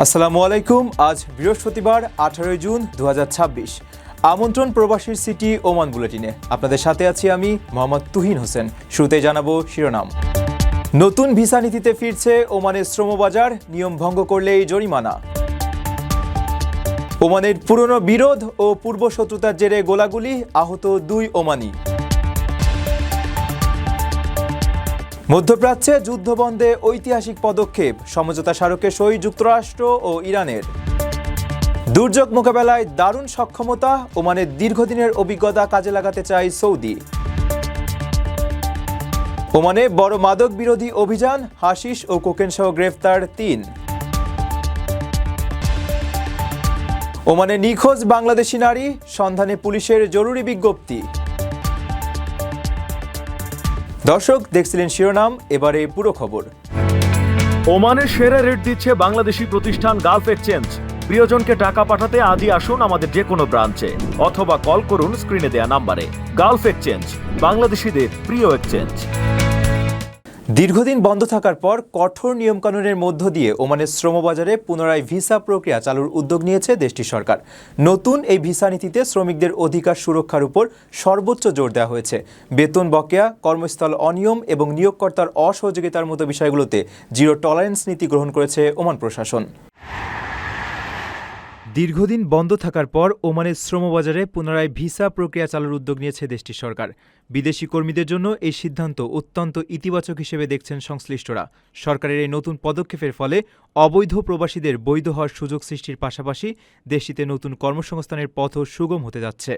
আসসালামু আলাইকুম। আজ বৃহস্পতিবার 18 জুন 2026। আমন্ত্রণ প্রবাসীর সিটি ওমান বুলেটিনে আপনাদের সাথে আছি আমি মোহাম্মদ তুহিন হোসেন। শুরুতে জানাবো শিরোনাম। নতুন ভিসা নীতিতে ফিরছে ওমানের শ্রমবাজার, নিয়ম ভঙ্গ করলেই জরিমানা। ওমানের পুরনো বিরোধ ও পূর্ব শত্রুতার জেরে গোলাগুলি, আহত 2 ওমানি। মধ্যপ্রাচ্যে যুদ্ধবন্ধে ঐতিহাসিক পদক্ষেপ, সমঝোতা স্মারকে সই যুক্তরাষ্ট্র ও ইরানের। দুর্যোগ মোকাবেলায় দারুণ সক্ষমতা, ওমানের দীর্ঘদিনের অভিজ্ঞতা কাজে লাগাতে চায় সৌদি। ওমানে বড় মাদক বিরোধী অভিযান, হাশিশ ও কোকেন সহ গ্রেফতার 3। ওমানে নিখোঁজ বাংলাদেশি নারী, সন্ধানে পুলিশের জরুরি বিজ্ঞপ্তি। দর্শক, দেখছিলেন শিরোনাম, এবারে পুরো খবর। ওমানের সেরা রেট দিচ্ছে বাংলাদেশি প্রতিষ্ঠান গালফ এক্সচেঞ্জ। প্রিয়জনকে টাকা পাঠাতে আজই আসুন আমাদের যে কোনো ব্রাঞ্চে অথবা কল করুন স্ক্রিনে দেয়া নাম্বারে। গালফ এক্সচেঞ্জ, বাংলাদেশিদের প্রিয় এক্সচেঞ্জ। দীর্ঘদিন বন্ধ থাকার পর কঠোর নিয়মকানুনের মধ্য দিয়ে ওমানের শ্রমবাজারে পুনরায় ভিসা প্রক্রিয়া চালুর উদ্যোগ নিয়েছে দেশটির সরকার। নতুন এই ভিসা নীতিতে শ্রমিকদের অধিকার সুরক্ষার উপর সর্বোচ্চ জোর দেওয়া হয়েছে। বেতন বকেয়া, কর্মস্থল অনিয়ম এবং নিয়োগকর্তার অসহযোগিতার মতো বিষয়গুলোতে জিরো টলারেন্স নীতি গ্রহণ করেছে ওমান প্রশাসন। দীর্ঘদিন বন্ধ থাকার পর ওমানের শ্রমবাজারে পুনরায় ভিসা প্রক্রিয়া চালুর উদ্যোগ নিয়েছে দেশটির সরকার। বিদেশি কর্মীদের জন্য এই সিদ্ধান্ত অত্যন্ত ইতিবাচক হিসেবে দেখছেন সংশ্লিষ্টরা। সরকারের এই নতুন পদক্ষেপের ফলে অবৈধ প্রবাসীদের বৈধ হওয়ার সুযোগ সৃষ্টির পাশাপাশি দেশটিতে নতুন কর্মসংস্থানের পথও সুগম হতে যাচ্ছে।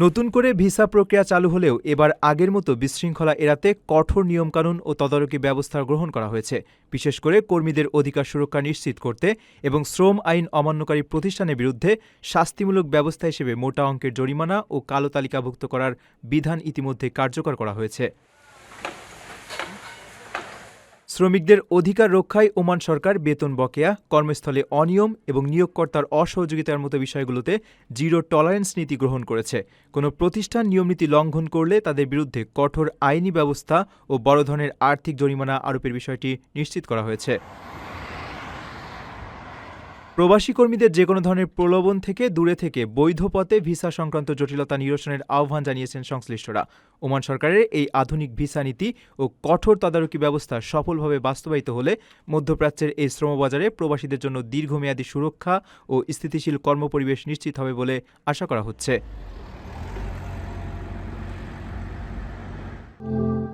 নতুন করে ভিসা প্রক্রিয়া চালু হলেও এবার আগের মতো বিশৃঙ্খলা এড়াতে কঠোর নিয়মকানুন ও তদারকি ব্যবস্থা গ্রহণ করা হয়েছে। বিশেষ করে কর্মীদের অধিকার সুরক্ষা নিশ্চিত করতে এবং শ্রম আইন অমান্যকারী প্রতিষ্ঠানের বিরুদ্ধে শাস্তিমূলক ব্যবস্থা হিসেবে মোটা অঙ্কের জরিমানা ও কালো তালিকাভুক্ত করার বিধান ইতিমধ্যে কার্যকর করা হয়েছে। শ্রমিকদের অধিকার রক্ষায় ওমান সরকার বেতন বকেয়া, কর্মস্থলে অনিয়ম এবং নিয়োগকর্তার অসহযোগিতার মতো বিষয়গুলোতে জিরো টলারেন্স নীতি গ্রহণ করেছে। কোনো প্রতিষ্ঠান নিয়মনীতি লঙ্ঘন করলে তাদের বিরুদ্ধে কঠোর আইনি ব্যবস্থা ও বড় ধরনের আর্থিক জরিমানা আরোপের বিষয়টি নিশ্চিত করা হয়েছে। প্রবাসী কর্মীদের যেকোনো ধরনের প্রলোভন থেকে দূরে থেকে বৈধ পথে ভিসা সংক্রান্ত জটিলতা নিরসনের আহ্বান জানিয়েছেন সংশ্লিষ্টরা। ওমান সরকারের এই আধুনিক ভিসা নীতি ও কঠোর তদারকি ব্যবস্থা সফলভাবে বাস্তবায়িত হলে মধ্যপ্রাচ্যের এই শ্রমবাজারে প্রবাসীদের জন্য দীর্ঘমেয়াদী সুরক্ষা ও স্থিতিশীল কর্মপরিবেশ নিশ্চিত হবে বলে আশা করা হচ্ছে।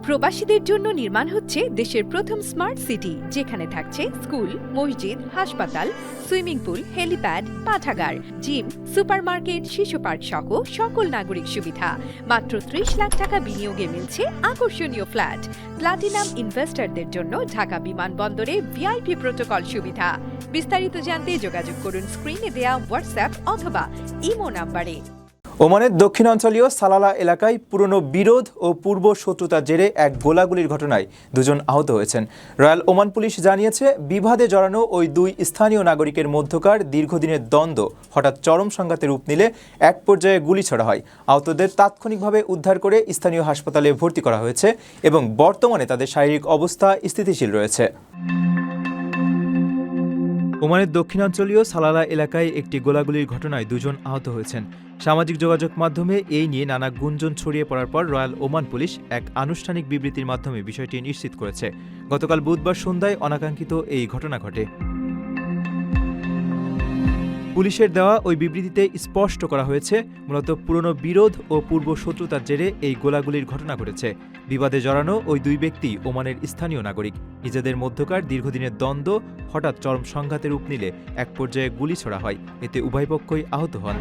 প্রবাসীদের জন্য নির্মাণ হচ্ছে দেশের প্রথম স্মার্ট সিটি, যেখানে থাকছে স্কুল, মসজিদ, হাসপাতাল, সুইমিং পুল, হেলিপ্যাড, পাঠাগার, জিম, সুপারমার্কেট, শিশু পার্ক সহ সকল নাগরিক সুবিধা। মাত্র 30 লাখ টাকা বিনিয়োগে মিলছে আকর্ষণীয় ফ্ল্যাট। প্লাটিনাম ইনভেস্টরদের জন্য ঢাকা বিমানবন্দরে ভিআইপি প্রোটোকল সুবিধা। বিস্তারিত জানতে যোগাযোগ করুন স্ক্রিনে দেয়া হোয়াটসঅ্যাপ অথবা ইমো নাম্বারে। ওমানের দক্ষিণাঞ্চলীয় সালালা এলাকায় পুরনো বিরোধ ও পূর্ব শত্রুতার জেরে এক গোলাগুলির ঘটনায় 2 জন আহত হয়েছেন। রয়্যাল ওমান পুলিশ জানিয়েছে, বিবাদে জড়ানো ওই 2 স্থানীয় নাগরিকের মধ্যকার দীর্ঘদিনের দ্বন্দ্ব হঠাৎ চরম সংঘাতে রূপ নিলে এক পর্যায়ে গুলি ছোড়া হয়। আহতদের তাৎক্ষণিকভাবে উদ্ধার করে স্থানীয় হাসপাতালে ভর্তি করা হয়েছে এবং বর্তমানে তাদের শারীরিক অবস্থা স্থিতিশীল রয়েছে। ওমানের দক্ষিণাঞ্চলীয় সালালা এলাকায় একটি গোলাগুলির ঘটনায় 2 জন আহত হয়েছেন। সামাজিক যোগাযোগ মাধ্যমে এই নিয়ে নানা গুঞ্জন ছড়িয়ে পড়ার পর রয়্যাল ওমান পুলিশ এক আনুষ্ঠানিক বিবৃতির মাধ্যমে বিষয়টি নিশ্চিত করেছে। গতকাল বুধবার সন্ধ্যায় অনাকাঙ্ক্ষিত এই ঘটনা ঘটে। পুলিশের দেওয়া ওই বিবৃতিতে স্পষ্ট করা হয়েছে, মূলত পুরনো বিরোধ ও পূর্ব শত্রুতার জেরে এই গোলাগুলির ঘটনা ঘটেছে। বিবাদে জড়ানো ওই 2 ব্যক্তি ওমানের স্থানীয় নাগরিক। নিজেদের মধ্যকার দীর্ঘদিনের দ্বন্দ্ব হঠাৎ চরম সংঘাতে রূপ নিলে এক পর্যায়ে গুলি ছোড়া হয়। এতে উভয় পক্ষই আহত হন।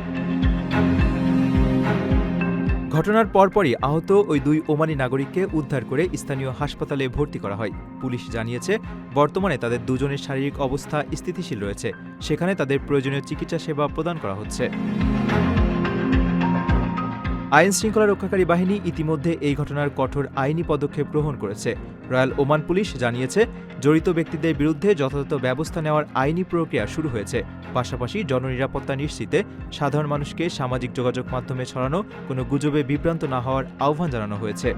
ঘটনার পরপরই আহত ওই 2 ওমানি নাগরিককে উদ্ধার করে স্থানীয় হাসপাতালে ভর্তি করা হয়। পুলিশ জানিয়েছে, বর্তমানে তাদের 2 জনের শারীরিক অবস্থা স্থিতিশীল রয়েছে। সেখানে তাদের প্রয়োজনীয় চিকিৎসা সেবা প্রদান করা হচ্ছে। আইন শৃঙ্খলা রক্ষাকারী বাহিনী ইতিমধ্যে এই ঘটনার কঠোর আইনি পদক্ষেপ গ্রহণ করেছে। রয়্যাল ওমান পুলিশ জানিয়েছে, জড়িত ব্যক্তিদের বিরুদ্ধে যথাযথ ব্যবস্থা নেওয়ার আইনি প্রক্রিয়া শুরু হয়েছে। পাশাপাশি জননিরাপত্তা নিশ্চিতে সাধারণ মানুষকে সামাজিক যোগাযোগ মাধ্যমে ছড়ানো কোনো গুজবে বিভ্রান্ত না হওয়ার আহ্বান জানানো হয়েছে।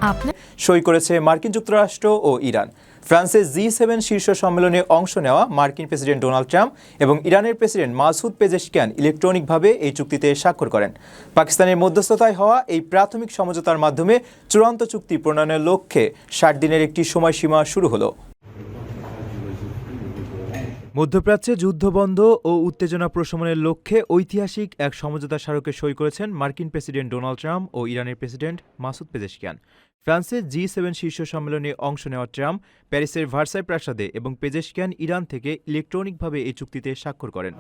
আপনার সই করেছে মার্কিন যুক্তরাষ্ট্র ও ইরান। ফ্রান্সের G7 শীর্ষ সম্মেলনে অংশ নেওয়া মার্কিন প্রেসিডেন্ট ডোনাল্ড ট্রাম্প এবং ইরানের প্রেসিডেন্ট মাসুদ পেজেশকিয়ান ইলেকট্রনিকভাবে এই চুক্তিতে স্বাক্ষর করেন। পাকিস্তানের মধ্যস্থতায় হওয়া এই প্রাথমিক সমঝোতার মাধ্যমে চূড়ান্ত চুক্তি প্রণয়নের লক্ষ্যে 60 দিনের একটি সময়সীমা শুরু হলো। মধ্যপ্রাচ্যে যুদ্ধবন্ধ ও উত্তেজনা প্রশমনের লক্ষ্যে ঐতিহাসিক এক সমঝোতা স্মারকে সই করেছেন মার্কিন প্রেসিডেন্ট ডোনাল্ড ট্রাম্প ও ইরানের প্রেসিডেন্ট মাসুদ পেজেশকিয়ান। ফ্রান্সের G7 শীর্ষ সম্মেলনে অংশ নেওয়া ট্রাম্প প্যারিসের ভার্সাই প্রাসাদে এবং পেজেশকিয়ান ইরান থেকে ইলেকট্রনিকভাবে এই চুক্তিতে স্বাক্ষর করেন।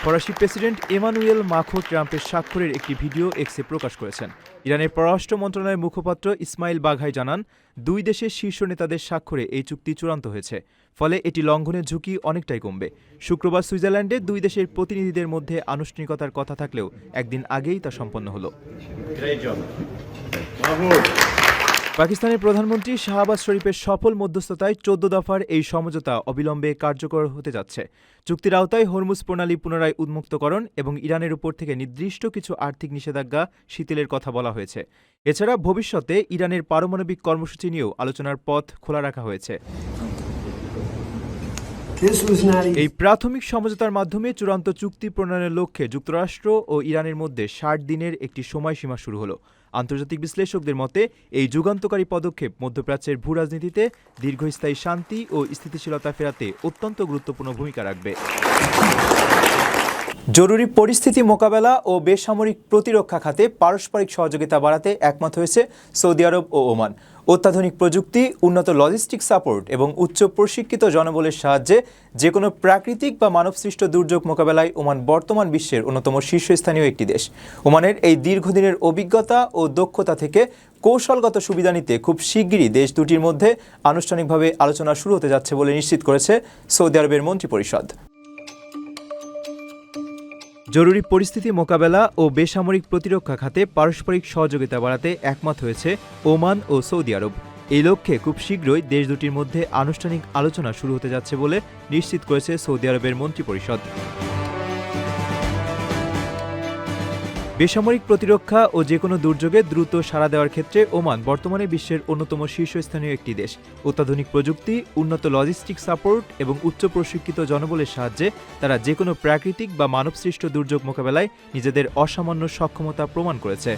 ফরাসি প্রেসিডেন্ট এমানুয়েল মাখো ট্রাম্পের স্বাক্ষরের একটি ভিডিও এক্সে প্রকাশ করেছেন। ইরানের পররাষ্ট্র মন্ত্রণালয়ের মুখপাত্র ইসমাইল বাঘাই জানান, দুই দেশের শীর্ষ নেতাদের স্বাক্ষরে এই চুক্তি চূড়ান্ত হয়েছে, ফলে এটি লঙ্ঘনের ঝুঁকি অনেকটাই কমবে। শুক্রবার সুইজারল্যান্ডে দুই দেশের প্রতিনিধিদের মধ্যে আনুষ্ঠানিকতার কথা থাকলেও একদিন আগেই তা সম্পন্ন হলো। পাকিস্তানের প্রধানমন্ত্রী শাহবাজ শরীফের সফল মধ্যস্থতায় 14 দফার এই সমঝোতা অবিলম্বে কার্যকর হতে যাচ্ছে। চুক্তির আওতায় হরমুজ প্রণালী পুনরায় উন্মুক্তকরণ এবং ইরানের উপর থেকে নির্দিষ্ট কিছু আর্থিক নিষেধাজ্ঞা শিথিলের কথা বলা হয়েছে। এছাড়া ভবিষ্যতে ইরানের পারমাণবিক কর্মসূচি নিয়েও আলোচনার পথ খোলা রাখা হয়েছে। এই প্রাথমিক সমঝোতার মাধ্যমে চূড়ান্ত চুক্তি প্রণয়নের লক্ষ্যে যুক্তরাষ্ট্র ও ইরানের মধ্যে 60 দিনের একটি সময়সীমা শুরু হলো। আন্তর্জাতিক বিশ্লেষকদের মতে এই যুগান্তকারী পদক্ষেপ মধ্যপ্রাচ্যের ভূরাজনীতিতে দীর্ঘস্থায়ী শান্তি ও স্থিতিশীলতা ফেরাতে অত্যন্ত গুরুত্বপূর্ণ ভূমিকা রাখবে। জরুরি পরিস্থিতি মোকাবেলা ও বেসামরিক প্রতিরক্ষা খাতে পারস্পরিক সহযোগিতা বাড়াতে একমত হয়েছে সৌদি আরব ও ওমান। অত্যাধুনিক প্রযুক্তি, উন্নত লজিস্টিক সাপোর্ট এবং উচ্চ প্রশিক্ষিত জনবলের সাহায্যে যেকোনো প্রাকৃতিক বা মানবসৃষ্ট দুর্যোগ মোকাবেলায় ওমান বর্তমান বিশ্বের অন্যতম শীর্ষস্থানীয় একটি দেশ। ওমানের এই দীর্ঘদিনের অভিজ্ঞতা ও দক্ষতা থেকে কৌশলগত সুবিধা নিতে খুব শিগগিরই দেশ দুটির মধ্যে আনুষ্ঠানিকভাবে আলোচনা শুরু হতে যাচ্ছে বলে নিশ্চিত করেছে সৌদি আরবের মন্ত্রিপরিষদ। জরুরি পরিস্থিতি মোকাবেলা ও বেসামরিক প্রতিরক্ষা খাতে পারস্পরিক সহযোগিতা বাড়াতে একমত হয়েছে ওমান ও সৌদি আরব। এই লক্ষ্যে খুব শীঘ্রই দেশ দুটির মধ্যে আনুষ্ঠানিক আলোচনা শুরু হতে যাচ্ছে বলে নিশ্চিত করেছে সৌদি আরবের মন্ত্রিপরিষদ। বেসামরিক প্রতিরক্ষা ও যেকোনো দুর্যোগে দ্রুত সাড়া দেওয়ার ক্ষেত্রে ওমান বর্তমানে বিশ্বের অন্যতম শীর্ষস্থানীয় একটি দেশ। অত্যাধুনিক প্রযুক্তি, উন্নত লজিস্টিক সাপোর্ট এবং উচ্চ প্রশিক্ষিত জনবলের সাহায্যে তারা যেকোনো প্রাকৃতিক বা মানবসৃষ্ট দুর্যোগ মোকাবেলায় নিজেদের অসামান্য সক্ষমতা প্রমাণ করেছে।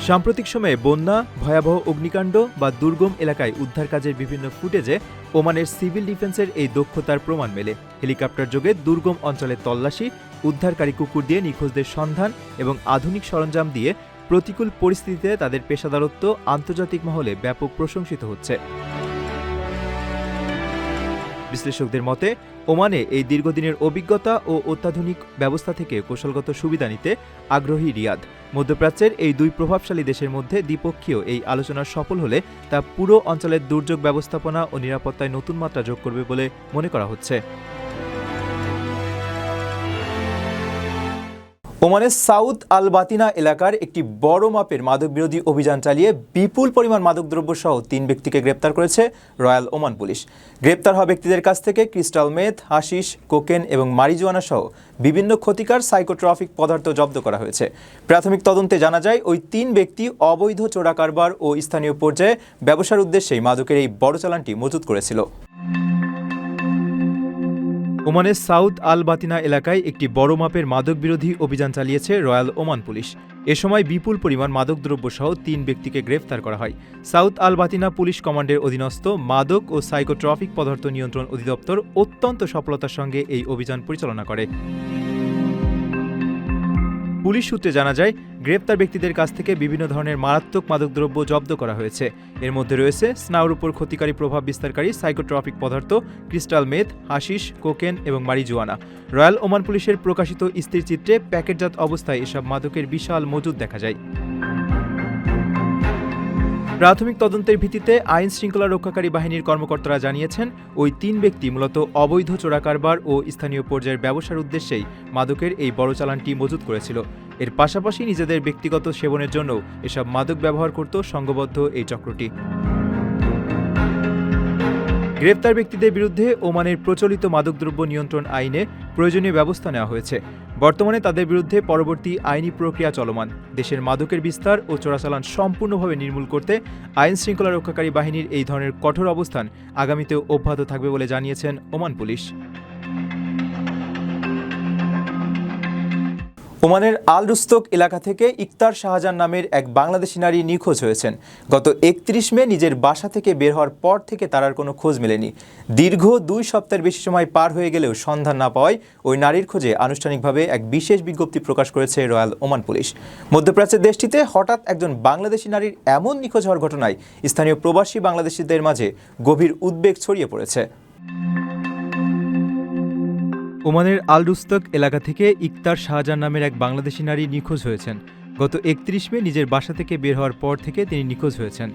সাম্প্রতিক সময়ে বন্যা, ভয়াবহ অগ্নিকাণ্ড বা দুর্গম এলাকায় উদ্ধার কাজের বিভিন্ন ফুটেজে ওমানের সিভিল ডিফেন্সের এই দক্ষতার প্রমাণ মেলে। হেলিকপ্টার যোগে দুর্গম অঞ্চলে তল্লাশি, উদ্ধারকারী কুকুর দিয়ে নিখোঁজদের সন্ধান এবং আধুনিক সরঞ্জাম দিয়ে প্রতিকূল পরিস্থিতিতে তাদের পেশাদারত্ব আন্তর্জাতিক মহলে ব্যাপক প্রশংসিত হচ্ছে। বিশ্লেষকদের মতে ওমানে এই দীর্ঘদিনের অভিজ্ঞতা ও অত্যাধুনিক ব্যবস্থা থেকে কৌশলগত সুবিধা নিতে আগ্রহী রিয়াদ। মধ্যপ্রাচ্যের এই দুই প্রভাবশালী দেশের মধ্যে দ্বিপক্ষীয় এই আলোচনা সফল হলে তা পুরো অঞ্চলের দুর্যোগ ব্যবস্থাপনা ও নিরাপত্তায় নতুন মাত্রা যোগ করবে বলে মনে করা হচ্ছে। ওমানের সাউথ আল বাতিনা এলাকার একটি বড় মাপের মাদকবিরোধী অভিযান চালিয়ে বিপুল পরিমাণ মাদকদ্রব্য সহ 3 ব্যক্তিকে গ্রেপ্তার করেছে রয়্যাল ওমান পুলিশ। গ্রেপ্তার হওয়া ব্যক্তিদের কাছ থেকে ক্রিস্টাল মেথ, হাশিশ, কোকেন এবং মারিজুয়ানা সহ বিভিন্ন ক্ষতিকর সাইকোট্রপিক পদার্থ জব্দ করা হয়েছে। প্রাথমিক তদন্তে জানা যায় ওই 3 ব্যক্তি অবৈধ চোরা কারবার ও স্থানীয় পর্যায়ে ব্যবসার উদ্দেশ্যেই মাদকের এই বড় চালানটি মজুত করেছিল। ওমানের সাউথ আল বাতিনা এলাকায় একটি বড় মাপের মাদক বিরোধী অভিযান চালিয়েছে রয়্যাল ওমান পুলিশ। এ সময় বিপুল পরিমাণ মাদকদ্রব্য সহ 3 ব্যক্তিকে গ্রেফতার করা হয়। সাউথ আল বাতিনা পুলিশ কমান্ডের অধীনস্থ মাদক ও সাইকোট্রপিক পদার্থ নিয়ন্ত্রণ অধিদপ্তর অত্যন্ত সফলতার সঙ্গে এই অভিযান পরিচালনা করে। পুলিশ সূত্রে জানা যায়, গ্রেপ্তার ব্যক্তিদের কাছ থেকে বিভিন্ন ধরনের মারাত্মক মাদকদ্রব্য জব্দ করা হয়েছে। এর মধ্যে রয়েছে স্নায়ুর উপর ক্ষতিকারী প্রভাব বিস্তারকারী সাইকোট্রপিক পদার্থ, ক্রিস্টাল মেথ, হাশিশ, কোকেন এবং মারিজুয়ানা। রয়্যাল ওমান পুলিশের প্রকাশিত স্থিরচিত্রে প্যাকেটজাত অবস্থায় এসব মাদকের বিশাল মজুদ দেখা যায়। প্রাথমিক তদন্তের ভিত্তিতে আইন শৃঙ্খলা রক্ষাকারী বাহিনীর কর্মকর্তারা জানিয়েছেন, ওই 3 ব্যক্তি মূলত অবৈধ চোরা কারবার ও স্থানীয় পর্যায়ের ব্যবসার উদ্দেশ্যেই মাদকের এই বড় চালানটি মজুত করেছিল। এর পাশাপাশি নিজেদের ব্যক্তিগত সেবনের জন্য এসব মাদক ব্যবহার করত সংঘবদ্ধ এই চক্রটি। গ্রেপ্তার ব্যক্তিদের বিরুদ্ধে ওমানের প্রচলিত মাদকদ্রব্য নিয়ন্ত্রণ আইনে প্রয়োজনীয় ব্যবস্থা নেওয়া হয়েছে। বর্তমানে তাদের বিরুদ্ধে পরবর্তী আইনি প্রক্রিয়া চলমান। দেশের মাদকের বিস্তার ও চোরাচালান সম্পূর্ণভাবে নির্মূল করতে আইন শৃঙ্খলা রক্ষাকারী বাহিনীর এই ধরনের কঠোর অবস্থান আগামীতেও অব্যাহত থাকবে বলে জানিয়েছেন ওমান পুলিশ। ওমানের আল রুস্তক এলাকা থেকে ইকতার শাহজাহান নামের এক বাংলাদেশি নারী নিখোঁজ হয়েছেন। গত 31 মে নিজের বাসা থেকে বের হওয়ার পর থেকে তার আর কোনো খোঁজ মেলেনি। দীর্ঘ 2 সপ্তাহের বেশি সময় পার হয়ে গেলেও সন্ধান না পাওয়ায় ওই নারীর খোঁজে আনুষ্ঠানিকভাবে এক বিশেষ বিজ্ঞপ্তি প্রকাশ করেছে রয়্যাল ওমান পুলিশ। মধ্যপ্রাচ্যের দেশটিতে হঠাৎ একজন বাংলাদেশি নারীর এমন নিখোঁজ হওয়ার ঘটনায় স্থানীয় প্রবাসী বাংলাদেশিদের মাঝে গভীর উদ্বেগ ছড়িয়ে পড়েছে। ওমানের আল রুস্তক এলাকা থেকে ইকতার শাহজাহান নামের এক বাংলাদেশি নারী নিখোঁজ হয়েছেন। গত 31 মে নিজের বাসা থেকে বের হওয়ার পর থেকে তিনি নিখোঁজ হয়েছেন।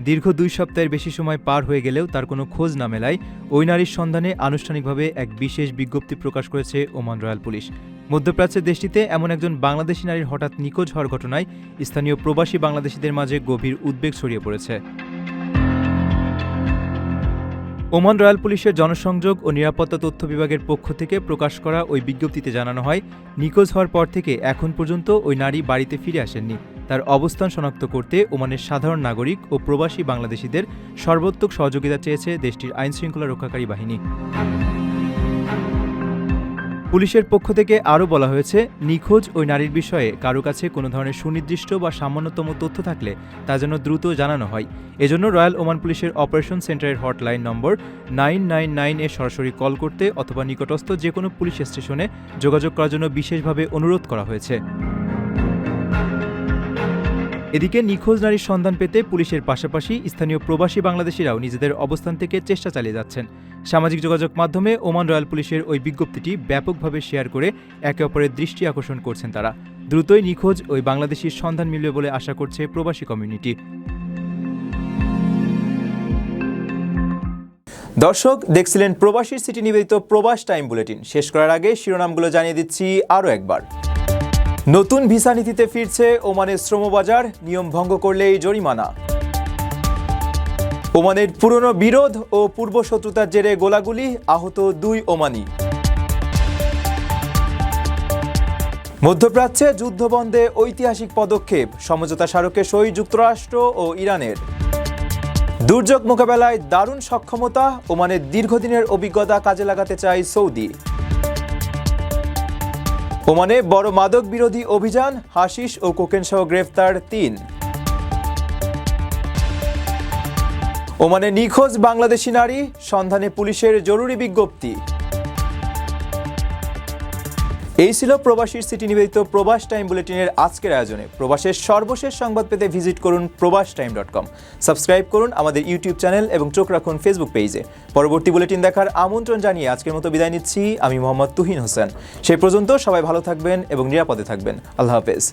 দীর্ঘ 2 সপ্তাহের বেশি সময় পার হয়ে গেলেও তার কোনো খোঁজ না মেলায় ওই নারীর সন্ধানে আনুষ্ঠানিকভাবে এক বিশেষ বিজ্ঞপ্তি প্রকাশ করেছে ওমান রয়্যাল পুলিশ। মধ্যপ্রাচ্যের দেশটিতে এমন একজন বাংলাদেশি নারীর হঠাৎ নিখোঁজ হওয়ার ঘটনায় স্থানীয় প্রবাসী বাংলাদেশিদের মাঝে গভীর উদ্বেগ ছড়িয়ে পড়েছে। ওমান রয়্যাল পুলিশের জনসংযোগ ও নিরাপত্তা তথ্য বিভাগের পক্ষ থেকে প্রকাশ করা ওই বিজ্ঞপ্তিতে জানানো হয়, নিখোঁজ হওয়ার পর থেকে এখন পর্যন্ত ওই নারী বাড়িতে ফিরে আসেননি। তার অবস্থান শনাক্ত করতে ওমানের সাধারণ নাগরিক ও প্রবাসী বাংলাদেশিদের সর্বোত্তক সহযোগিতা চেয়েছে দেশটির আইনশৃঙ্খলা রক্ষাকারী বাহিনী। পুলিশের পক্ষ থেকে আরও বলা হয়েছে, নিখোঁজ ওই নারীর বিষয়ে কারো কাছে কোনো ধরনের সুনির্দিষ্ট বা সামান্যতম তথ্য থাকলে তা যেন দ্রুত জানানো হয়। এজন্য রয়্যাল ওমান পুলিশের অপারেশন সেন্টারের হটলাইন নম্বর 999-এ সরাসরি কল করতে অথবা নিকটস্থ যে কোনো পুলিশ স্টেশনে যোগাযোগ করার জন্য বিশেষভাবে অনুরোধ করা হয়েছে। এদিকে নিখোঁজ নারীর সন্ধান পেতে পুলিশের পাশাপাশি স্থানীয় প্রবাসী বাংলাদেশিরাও নিজেদের অবস্থান থেকে চেষ্টা চালিয়ে যাচ্ছেন। সামাজিক যোগাযোগ মাধ্যমে ওমান রয়্যাল পুলিশের ওই বিজ্ঞপ্তিটি ব্যাপকভাবে শেয়ার করে একে অপরের দৃষ্টি আকর্ষণ করছেন তারা। দ্রুতই নিখোঁজ ওই বাংলাদেশির সন্ধান মিলবে বলে আশা করছে প্রবাসী কমিউনিটি। দর্শক, দেখছিলেন প্রবাসীর সিটি নিবেদিত প্রবাস টাইম বুলেটিন। শেষ করার আগে শিরোনামগুলো জানিয়ে দিচ্ছি আরও একবার। নতুন ভিসা নীতিতে ফিরছে ওমানের শ্রমবাজার, নিয়ম ভঙ্গ করলেই জরিমানা। ওমানের পুরনো বিরোধ ও পূর্বশত্রুতার জেরে গোলাগুলি, আহত 2 ওমানি। মধ্যপ্রাচ্যে যুদ্ধবন্ধে ঐতিহাসিক পদক্ষেপ, সমঝোতা স্মারকে সই যুক্তরাষ্ট্র ও ইরানের। দুর্যোগ মোকাবেলায় দারুণ সক্ষমতা, ওমানের দীর্ঘদিনের অভিজ্ঞতা কাজে লাগাতে চায় সৌদি। ওমানে বড় মাদক বিরোধী অভিযান, হাশিশ ও কোকেন সহ গ্রেফতার 3। ওমানে নিখোঁজ বাংলাদেশি নারী, সন্ধানে পুলিশের জরুরি বিজ্ঞপ্তি। এই ছিল প্রবাসীর সিটি নিবেদিত প্রবাস টাইম বুলেটিনের আজকের আয়োজনে। প্রবাসের সর্বশেষ সংবাদ পেতে ভিজিট করুন probastoime.com। সাবস্ক্রাইব করুন আমাদের ইউটিউব চ্যানেল এবং চোখ রাখুন ফেসবুক পেজে। পরবর্তী বুলেটিন দেখার আমন্ত্রণ জানিয়ে আজকের মতো বিদায় নিচ্ছি আমি মোহাম্মদ তুহিন হোসেন। সেই পর্যন্ত সবাই ভালো থাকবেন এবং নিরাপদে থাকবেন। আল্লাহ হাফেজ।